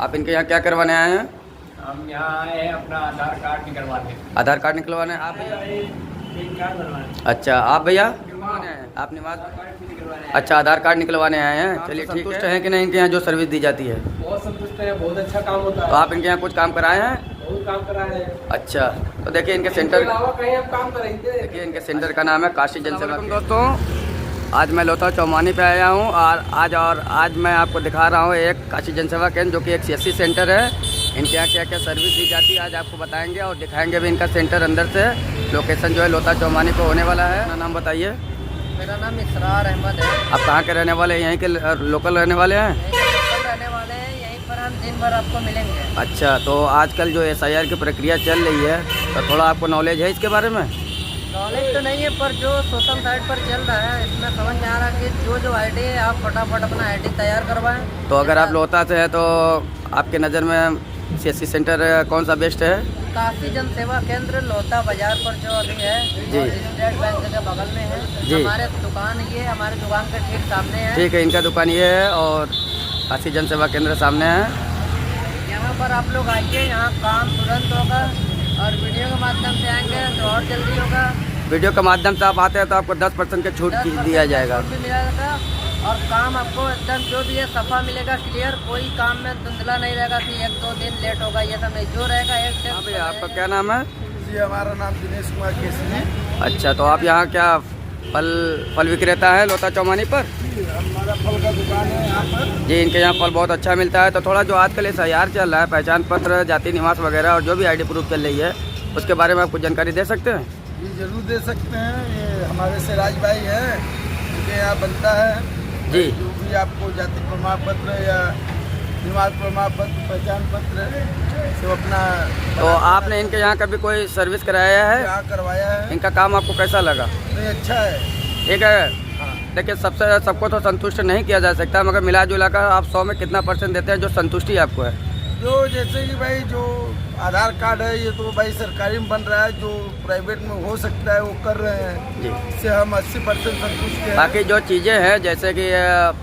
आप इनके यहाँ क्या करवाने आए हैं? हम यहाँ आए हैं अपना आधार कार्ड निकलवाने। आधार कार्ड निकलवाने आप भैया? अच्छा आप भैया आप नमाज? अच्छा आधार कार्ड निकलवाने आए हैं। चलिए संतुष्ट हैं कि नहीं इनके यहाँ जो सर्विस दी जाती है? बहुत संतुष्ट है, बहुत अच्छा काम होता है। तो आप इनके यहाँ कुछ काम कराए हैं? बहुत काम कराए हैं। अच्छा तो देखिए इनके सेंटर कहीं हम काम करेंगे। देखिए इनके सेंटर का नाम है काशी जनसेवा। दोस्तों आज मैं लोथा चौमानी पे आया हूँ और आज मैं आपको दिखा रहा हूँ एक काशी जनसेवा केंद्र जो कि एक CSC सेंटर है। इनके यहाँ क्या क्या सर्विस दी जाती है आज आपको बताएंगे और दिखाएंगे भी इनका सेंटर अंदर से। लोकेशन जो है लोथा चौमानी पे होने वाला है। अपना नाम बताइए। मेरा नाम इसरार अहमद है। आप कहाँ के रहने वाले हैं? यहीं के लोकल रहने वाले हैं? लोकल रहने वाले हैं, यहीं पर हम दिन भर आपको मिलेंगे। अच्छा तो आजकल जो SIR की प्रक्रिया चल रही है तो थोड़ा आपको नॉलेज है इसके बारे में? नॉलेज तो नहीं है पर जो सोशल साइट पर चल रहा है इसमें समझ में आ रहा है कि जो ID है आप फटाफट अपना ID तैयार करवाएं। तो अगर आप लोथा से हैं तो आपके नज़र में CSC सेंटर कौन सा बेस्ट है? काशी जनसेवा केंद्र लोथा बाजार पर जो अभी है जी। और स्टेट बैंक के बगल में है। जी। हमारे दुकान ये हमारे दुकान के ठीक सामने है। ठीक है इनका दुकान ये है और काशी जनसेवा केंद्र सामने है। यहाँ पर आप लोग आइए, यहाँ काम तुरंत होगा और वीडियो के माध्यम से आएंगे तो और जल्दी होगा। वीडियो के माध्यम से आप आते हैं तो आपको 10% की छूट 10% दिया जाएगा। छूट भी मिलेगा और काम आपको एकदम जो भी है सफा मिलेगा, क्लियर। कोई काम में धुंधला नहीं रहेगा कि 1-2 दिन लेट होगा, ये सब नहीं। जो रहेगा एक से। हाँ भैया आपका क्या नाम है? जी हमारा नाम दिनेश कुमार केसरी है। अच्छा तो आप यहाँ क्या फल विक्रेता है लोथा चौमानी पर? हमारा फल का दुकान है यहाँ पर। जी इनके यहाँ फल बहुत अच्छा मिलता है। तो थोड़ा जो आजकल SIR चल रहा है पहचान पत्र जाति निवास वगैरह और जो भी ID प्रूफ चल रही है उसके बारे में आप कुछ जानकारी दे सकते हैं? जी जरूर दे सकते हैं। ये हमारे सिराज भाई हैं, उनके यहाँ बनता है जी। जो भी आपको जाति प्रमाण पत्र या निवास प्रमाण पत्र, पहचान पत्र सब अपना। तो आपने इनके यहाँ कभी कोई सर्विस कराया है? यहाँ करवाया है। इनका काम आपको कैसा लगा? नहीं अच्छा है। ठीक है। हाँ। देखिए सबको तो संतुष्ट नहीं किया जा सकता मगर मिला जुला कर आप 100 में कितना % देते हैं जो संतुष्टि आपको है? जो जैसे कि भाई जो आधार कार्ड है ये तो भाई सरकारी में बन रहा है, जो प्राइवेट में हो सकता है वो कर रहे हैं। जी। इससे हम 80% संतुष्ट हैं। बाकी जो चीज़ें हैं जैसे कि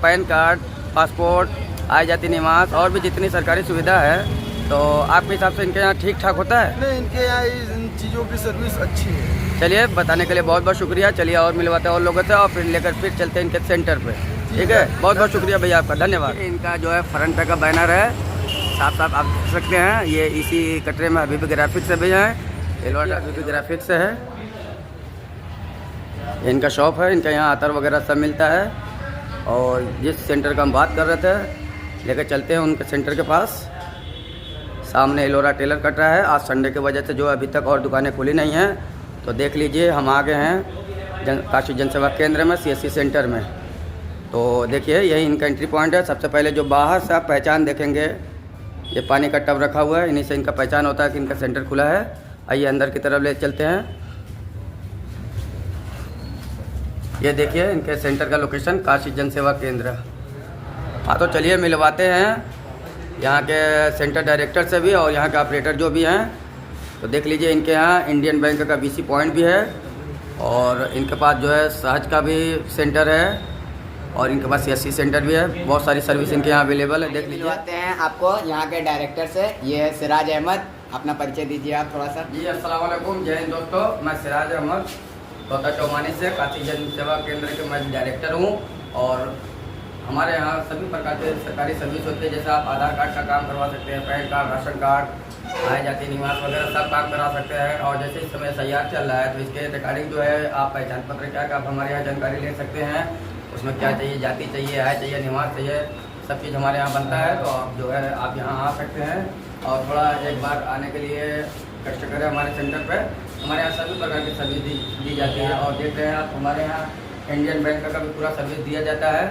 पैन कार्ड, पासपोर्ट, आय जाति निवास और भी जितनी सरकारी सुविधा है तो आपके हिसाब से इनके यहाँ ठीक ठाक होता है? नहीं, इनके यहाँ इन चीज़ों की सर्विस अच्छी है। चलिए बताने के लिए बहुत बहुत शुक्रिया। चलिए और मिलवाते हैं और लोगों से और फिर चलते हैं इनके सेंटर पे। ठीक है बहुत बहुत शुक्रिया भैया आपका, धन्यवाद। इनका जो है फ्रंट पे का बैनर है साफ साफ आप देख सकते हैं। ये इसी कटरे में हबीबी ग्राफिक्स से भी है। एलवाटा हबीबी ग्राफिक्स से है। इनका शॉप है। इनका यहाँ अतर वगैरह सब मिलता है। और जिस सेंटर का हम बात कर रहे थे लेकर चलते हैं उनके सेंटर के पास। सामने एलोरा टेलर कट रहा है। आज संडे की वजह से जो अभी तक और दुकानें खुली नहीं हैं तो देख लीजिए हम आ गए हैं काशी जनसेवा केंद्र में CSC सेंटर में। तो देखिए यही इनका एंट्री पॉइंट है। सबसे पहले जो बाहर से आप पहचान देखेंगे ये पानी का टब रखा हुआ है, इन्हीं से इनका पहचान होता है कि इनका सेंटर खुला है। आइए अंदर की तरफ ले चलते हैं। ये देखिए इनके सेंटर का लोकेशन काशी जनसेवा केंद्र। हाँ तो चलिए मिलवाते हैं यहाँ के सेंटर डायरेक्टर से भी और यहाँ के ऑपरेटर जो भी हैं। तो देख लीजिए इनके यहाँ इंडियन बैंक का BC पॉइंट भी है और इनके पास जो है सहज का भी सेंटर है और इनके पास CSC सेंटर भी है। बहुत सारी सर्विस इनके यहाँ अवेलेबल है। देख लीजिए आते हैं आपको यहाँ के डायरेक्टर से। ये है सिराज अहमद, अपना परिचय दीजिए आप थोड़ा सा। जी अस्सलाम वालेकुम, जय हिंद दोस्तों। मैं सिराज अहमद लोथा चौमानी से काशी जनसेवा केंद्र के मैं डायरेक्टर हूँ। और हमारे यहाँ सभी प्रकार के सरकारी सर्विस होती है। जैसे आप आधार कार्ड का काम करवा सकते हैं, पैन कार्ड, राशन कार्ड, आय जाति निवास वगैरह सब काम करा सकते हैं। और जैसे इस समय SIR चल रहा है तो इसके रिगार्डिंग जो है आप पहचान पत्र क्या आप हमारे यहाँ जानकारी ले सकते हैं। उसमें क्या चाहिए, जाति चाहिए, आय चाहिए, निवास चाहिए, सब चीज़ हमारे यहाँ बनता है। तो आप जो है आप यहाँ आ सकते हैं और थोड़ा एक बार आने के लिए कष्ट करें हमारे सेंटर पे। हमारे यहाँ सभी प्रकार की सर्विस दी जाती है। और देख रहे हैं आप हमारे यहाँ इंडियन बैंक का भी पूरा सर्विस दिया जाता है।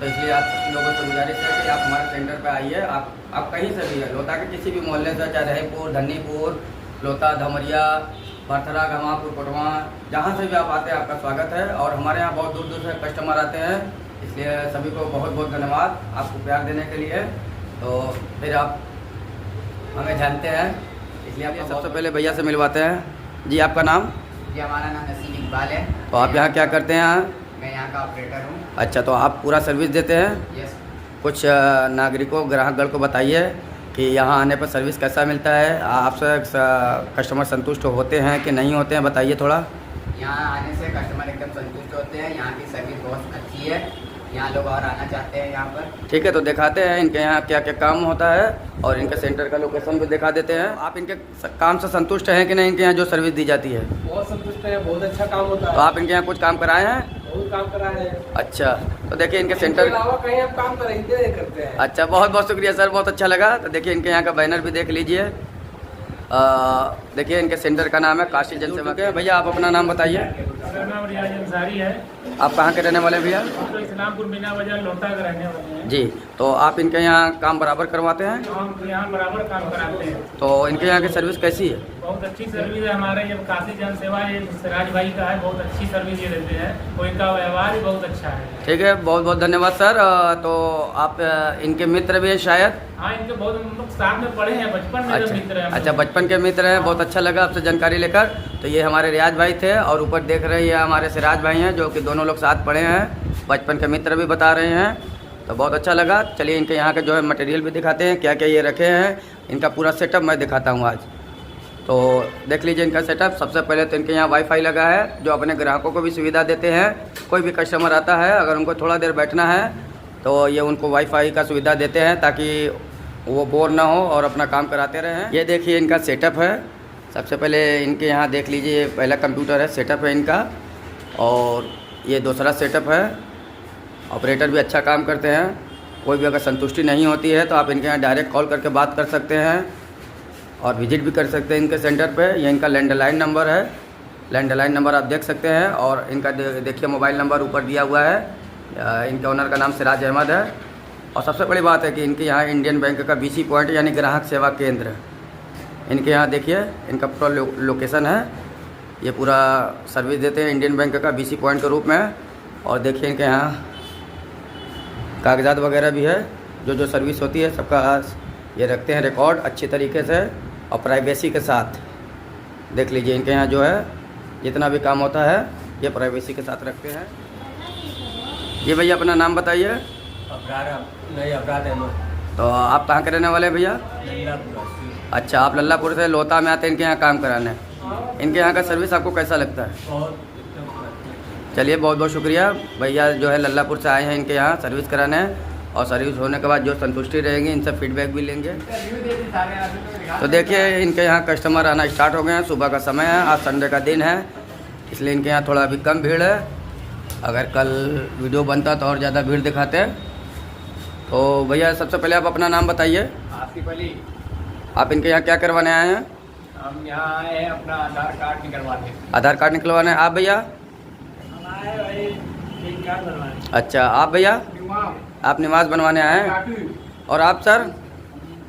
तो इसलिए आप सभी लोगों से गुजारिश है कि आप हमारे सेंटर पे आइए। आप कहीं से भी है लोथा के किसी भी मोहल्ले से, चाहे रहीमपुर, धन्नीपुर, लोथा, धमरिया, बर्थरा, गमापुर, कोटवा, जहाँ से भी आप आते हैं आपका स्वागत है। और हमारे यहाँ बहुत दूर दूर से कस्टमर आते हैं, इसलिए सभी को बहुत बहुत धन्यवाद आपको प्यार देने के लिए। तो फिर आप हमें जानते हैं इसलिए आप सबसे पहले भैया से मिलवाते हैं। जी आपका नाम? जी हमारा नाम नसीम इकबाल है। तो आप यहाँ क्या करते हैं? मैं यहाँ का ऑपरेटर हूँ। अच्छा तो आप पूरा सर्विस देते हैं? यस। कुछ नागरिकों ग्राहकगण को बताइए कि यहाँ आने पर सर्विस कैसा मिलता है, आपसे कस्टमर संतुष्ट होते हैं कि नहीं होते हैं, बताइए थोड़ा। यहाँ आने से कस्टमर एकदम संतुष्ट होते हैं। यहाँ की सर्विस बहुत अच्छी है, यहाँ लोग और आना चाहते हैं यहाँ पर। ठीक है, तो दिखाते हैं इनके यहाँ क्या क्या काम होता है और इनके सेंटर का लोकेशन भी दिखा देते हैं। आप इनके काम से संतुष्ट हैं कि नहीं, इनके यहाँ जो सर्विस दी जाती है? बहुत संतुष्ट है, बहुत अच्छा काम होता तो आप इनके यहाँ कुछ काम कराए हैं? बहुत काम करा है। अच्छा, तो देखिए इनके सेंटर इसके अलावा कहीं हम काम खरीदते करते हैं। अच्छा, बहुत बहुत शुक्रिया सर, बहुत अच्छा लगा। तो देखिए इनके यहाँ का बैनर भी देख लीजिए। देखिए इनके सेंटर का नाम है काशी जन सेवा के। भैया आप अपना नाम बताइए। मेरा नाम रियाज अंसारी है। आप कहाँ के रहने वाले हैं भैया? हम तो इस्लामपुर मीना बाजार लोहटा के रहने वाले हैं। जी, तो आप इनके यहाँ काम बराबर करवाते हैं? हम यहाँ बराबर काम कराते हैं। तो इनके यहाँ की सर्विस कैसी है? बहुत अच्छी सर्विस है हमारे। जब काशी जन सेवा ये सिराज भाई का है, बहुत अच्छी सर्विस ये देते हैं और इनका व्यवहार भी बहुत अच्छा है। ठीक है, बहुत बहुत धन्यवाद सर। तो आप इनके मित्र भी हैं शायद? हाँ, इनके बहुत हम लोग साथ में पढ़े हैं, बचपन में जो मित्र हैं। अच्छा, बचपन के मित्र हैं। बहुत अच्छा लगा आपसे जानकारी लेकर। तो ये हमारे रियाज भाई थे और ऊपर देख रहे हैं हमारे सिराज भाई हैं, जो कि दोनों लोग साथ पढ़े हैं, बचपन के मित्र भी बता रहे हैं। तो बहुत अच्छा लगा। चलिए इनके यहाँ के जो है मटेरियल भी दिखाते हैं, क्या क्या ये रखे हैं। इनका पूरा सेटअप मैं दिखाता हूँ आज। तो देख लीजिए इनका सेटअप। सबसे पहले तो इनके यहाँ वाईफाई लगा है, जो अपने ग्राहकों को भी सुविधा देते हैं। कोई भी कस्टमर आता है, अगर उनको थोड़ा देर बैठना है तो ये उनको वाईफाई का सुविधा देते हैं, ताकि वो बोर ना हो और अपना काम कराते रहें। ये देखिए इनका सेटअप है। सबसे पहले इनके यहाँ देख लीजिए, पहला कंप्यूटर है, सेटअप है इनका। और ये दूसरा सेटअप है। ऑपरेटर भी अच्छा काम करते हैं। कोई भी अगर संतुष्टि नहीं होती है तो आप इनके यहाँ डायरेक्ट कॉल करके बात कर सकते हैं और विजिट भी कर सकते हैं इनके सेंटर पे। ये इनका लैंडलाइन नंबर है, लैंडलाइन नंबर आप देख सकते हैं। और इनका देखिए मोबाइल नंबर ऊपर दिया हुआ है। इनके ओनर का नाम सिराज अहमद है। और सबसे बड़ी बात है कि इनके यहाँ इंडियन बैंक का BC पॉइंट यानी ग्राहक सेवा केंद्र इनके यहाँ देखिए, इनका पूरा लोकेशन है। ये पूरा सर्विस देते हैं इंडियन बैंक का BC पॉइंट के रूप में। और देखिए इनके यहाँ कागजात वगैरह भी है, जो सर्विस होती है सबका ये रखते हैं रिकॉर्ड अच्छी तरीके से और प्राइवेसी के साथ। देख लीजिए इनके यहाँ जो है जितना भी काम होता है ये प्राइवेसी के साथ रखते हैं। ये भैया अपना नाम बताइए। अबरार अहमद। तो आप कहाँ के रहने वाले हैं भैया? अच्छा, आप लल्लापुर से लोहता में आते हैं इनके यहाँ काम कराने। इनके यहाँ का सर्विस आपको कैसा लगता है? चलिए बहुत बहुत शुक्रिया। भैया जो है लल्लापुर से आए हैं इनके यहाँ सर्विस कराने, और सर्विस होने के बाद जो संतुष्टि रहेगी इनसे फीडबैक भी लेंगे। तो देखिए इनके यहाँ कस्टमर आना स्टार्ट हो गए हैं। सुबह का समय है, आज संडे का दिन है, इसलिए इनके यहाँ थोड़ा अभी कम भीड़ है। अगर कल वीडियो बनता तो और ज़्यादा भीड़ दिखाते। तो भैया सबसे पहले आप अपना नाम बताइए। आसिफ अली। आप इनके यहाँ क्या करवाने आए हैं? हम यहाँ आए हैं अपना आधार कार्ड निकलवाने। आधार कार्ड निकलवाने। आप भैया? अच्छा, आप भैया? आप निवास बनवाने आए हैं। और आप सर?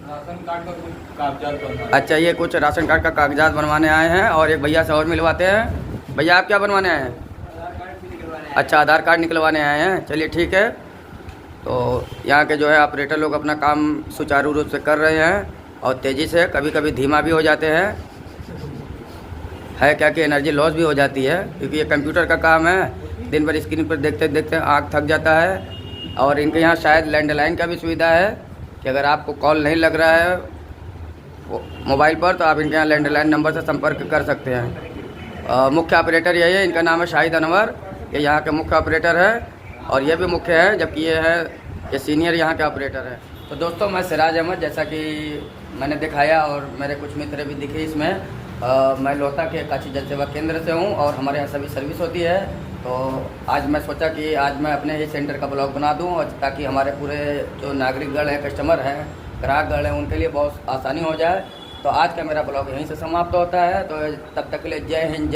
राशन कार्ड का कागजात बनवाने। अच्छा, ये कुछ राशन कार्ड का कागजात बनवाने आए हैं। और एक भैया से और मिलवाते हैं। भैया आप क्या बनवाने आए हैं? अच्छा, आधार कार्ड निकलवाने आए हैं। चलिए ठीक है। तो यहाँ के जो है ऑपरेटर लोग अपना काम सुचारू रूप से कर रहे हैं और तेज़ी से, कभी कभी धीमा भी हो जाते हैं। है क्या कि एनर्जी लॉस भी हो जाती है, क्योंकि ये कंप्यूटर का काम है। दिन भर स्क्रीन पर देखते देखते आँख थक जाता है। और इनके यहाँ शायद लैंडलाइन का भी सुविधा है कि अगर आपको कॉल नहीं लग रहा है मोबाइल पर तो आप इनके यहाँ लैंडलाइन नंबर से संपर्क कर सकते हैं। मुख्य ऑपरेटर यही है, इनका नाम है शाहिद अनवर। ये यहाँ के मुख्य ऑपरेटर है और ये भी मुख्य है, जबकि ये सीनियर यहाँ के ऑपरेटर है। तो दोस्तों मैं सिराज अहमद, जैसा कि मैंने दिखाया और मेरे कुछ मित्र भी दिखे इसमें, मैं लोहता के काशी जन सेवा केंद्र से हूँ और हमारे यहाँ सभी सर्विस होती है। तो आज मैं सोचा कि आज मैं अपने ही सेंटर का ब्लॉग बना दूँ, और ताकि हमारे पूरे जो नागरिकगण हैं, कस्टमर हैं, ग्राहकगण हैं, उनके लिए बहुत आसानी हो जाए। तो आज का मेरा ब्लॉग यहीं से समाप्त होता है। तो तब तक के लिए जय हिंद।